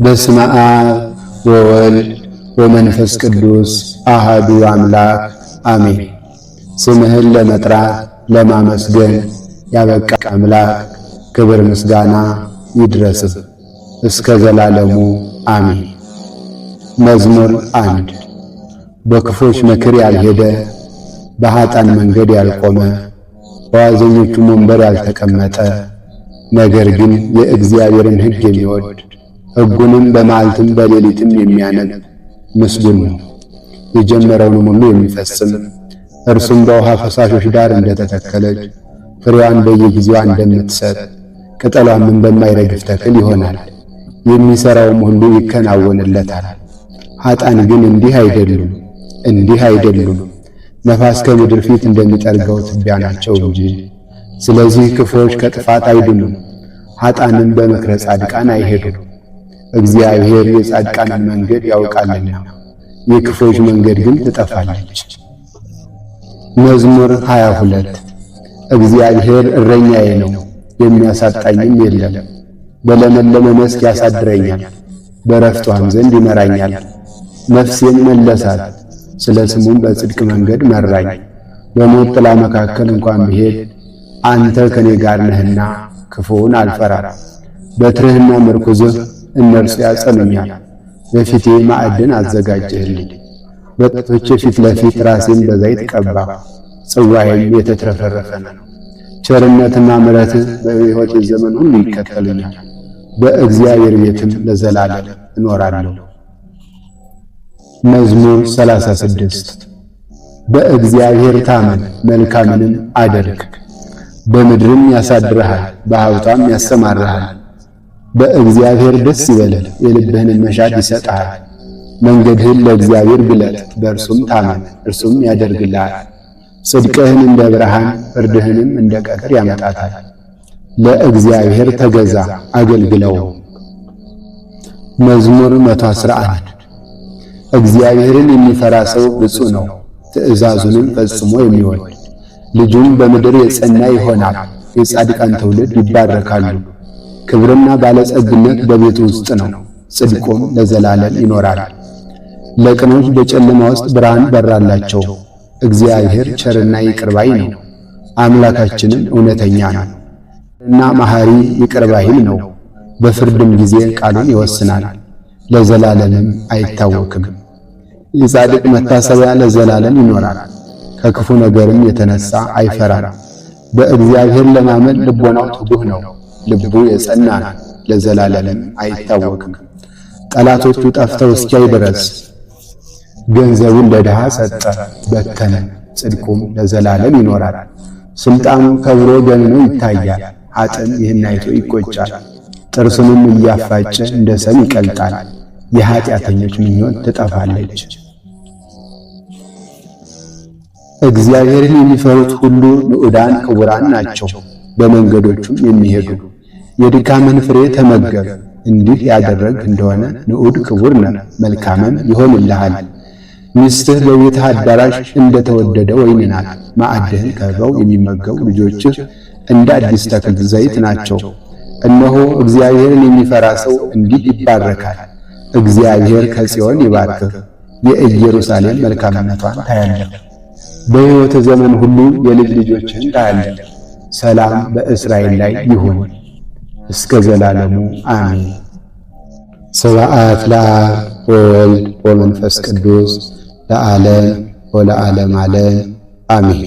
በስመ አብ ወወልድ ወመንፈስ ቅዱስ አሃዱ አምላክ አሜን። ስምህን ለመጥራት ለማመስገን ያበቃ አምላክ ክብር ምስጋና ይድረስህ እስከ ዘላለሙ አሜን። መዝሙር 1 በክፎች ምክር ያልሄደ በኃጥአን መንገድ ያልቆመ በዋዘኞቹም ወንበር ያልተቀመጠ ነገር ግን የእግዚአብሔርን ሕግ የሚወድ ሕጉንም በመዓልትም በሌሊትም የሚያነብ ምስጉን ነው። የጀመረውንም ሁሉ የሚፈጽም እርሱም በውሃ ፈሳሾች ዳር እንደተተከለች ፍሬዋን በየጊዜዋ እንደምትሰጥ ቅጠሏም በማይረግፍ ተክል ይሆናል። የሚሠራውም ሁሉ ይከናወንለታል። ኃጥአን ግን እንዲህ አይደሉም፣ ነፋስ ከምድር ፊት እንደሚጠርገው ትቢያ ናቸው እንጂ። ስለዚህ ክፉዎች ከጥፋት አይድኑም፣ ኃጥአንም በምክረ ጻድቃን አይሄዱም። እግዚአብሔር የጻድቃንን መንገድ ያውቃልና የክፉዎች መንገድ ግን ትጠፋለች። መዝሙር 22 እግዚአብሔር እረኛዬ ነው፣ የሚያሳጣኝም የለም። በለመለመ መስክ ያሳድረኛል፣ በዕረፍት ውኃም ዘንድ ይመራኛል። ነፍሴን መለሳት፣ ስለ ስሙም በጽድቅ መንገድ መራኝ። በሞት ጥላ መካከል እንኳን ብሄድ አንተ ከኔ ጋር ነህና ክፉውን አልፈራም። በትርህና ምርኩዝህ እነርሱ ያጸኑኛል። በፊቴ ማዕድን አዘጋጀህልኝ፣ በጠላቶቼ ፊት ለፊት ራሴን በዘይት ቀባ። ጽዋዬም የተትረፈረፈ ነው። ቸርነትና ምሕረትህ በሕይወቴ ዘመን ሁሉ ይከተሉኛል፣ በእግዚአብሔር ቤትም ለዘላለም እኖራለሁ። መዝሙር 36 በእግዚአብሔር ታመን፣ መልካምንም አድርግ። በምድርም ያሳድርሃል፣ በሀብቷም ያሰማራሃል። በእግዚአብሔር ደስ ይበልህ፣ የልብህን መሻት ይሰጥሃል። መንገድህን ለእግዚአብሔር ግለጥ፣ በእርሱም ታመን፣ እርሱም ያደርግልሃል። ጽድቅህን እንደ ብርሃን ፍርድህንም እንደ ቀትር ያመጣታል። ለእግዚአብሔር ተገዛ አገልግለው። መዝሙር 111 እግዚአብሔርን የሚፈራ ሰው ብፁዕ ነው፣ ትእዛዙንም ፈጽሞ የሚወድ። ልጁም በምድር የጸና ይሆናል፣ የጻድቃን ትውልድ ይባረካሉ። ክብርና ባለጸግነት በቤቱ ውስጥ ነው፣ ጽድቁም ለዘላለም ይኖራል። ለቅኖች በጨለማ ውስጥ ብርሃን በራላቸው። እግዚአብሔር ቸርና ይቅር ባይ ነው፣ አምላካችንም እውነተኛ ነው እና መሐሪ ይቅር ባይም ነው። በፍርድም ጊዜ ቃሉን ይወስናል፣ ለዘላለምም አይታወክም። የጻድቅ መታሰቢያ ለዘላለም ይኖራል፣ ከክፉ ነገርም የተነሳ አይፈራም። በእግዚአብሔር ለማመን ልቦናው ትጉህ ነው፣ ልቡ የጸና ነው፣ ለዘላለምም አይታወክም። ጠላቶቹ ጠፍተው እስኪያይ ድረስ ገንዘቡን ለድሃ ሰጠ በተነ፣ ጽድቁም ለዘላለም ይኖራል። ስልጣኑ ከብሮ ገንኖ ይታያል፣ ኃጥእም ይህን አይቶ ይቆጫል። ጥርሱንም እያፋጨ እንደ ሰም ይቀልጣል፣ የኃጢአተኞች ምኞት ትጠፋለች። እግዚአብሔርን የሚፈሩት ሁሉ ንዑዳን ክቡራን ናቸው፣ በመንገዶቹም የሚሄዱ። የድካምን ፍሬ ተመገብ፣ እንዲህ ያደረግ እንደሆነ ንዑድ ክቡር ነህ፣ መልካምም ይሆንልሃል። ሚስትህ በቤትህ አዳራሽ እንደተወደደ ወይን ናት። ማዕድህን ከበው የሚመገቡ ልጆችህ እንደ አዲስ ተክል ዘይት ናቸው። እነሆ እግዚአብሔርን የሚፈራ ሰው እንዲህ ይባረካል። እግዚአብሔር ከጽዮን ይባርክህ፣ የኢየሩሳሌም መልካምነቷን ታያለህ። በሕይወት ዘመን ሁሉ የልጅ ልጆችህን ታያለህ። ሰላም በእስራኤል ላይ ይሁን እስከ ዘላለሙ አሜን። ስብሐት ለአብ ወወልድ ወመንፈስ ቅዱስ ለዓለም ወለዓለም ዓለም አሜን።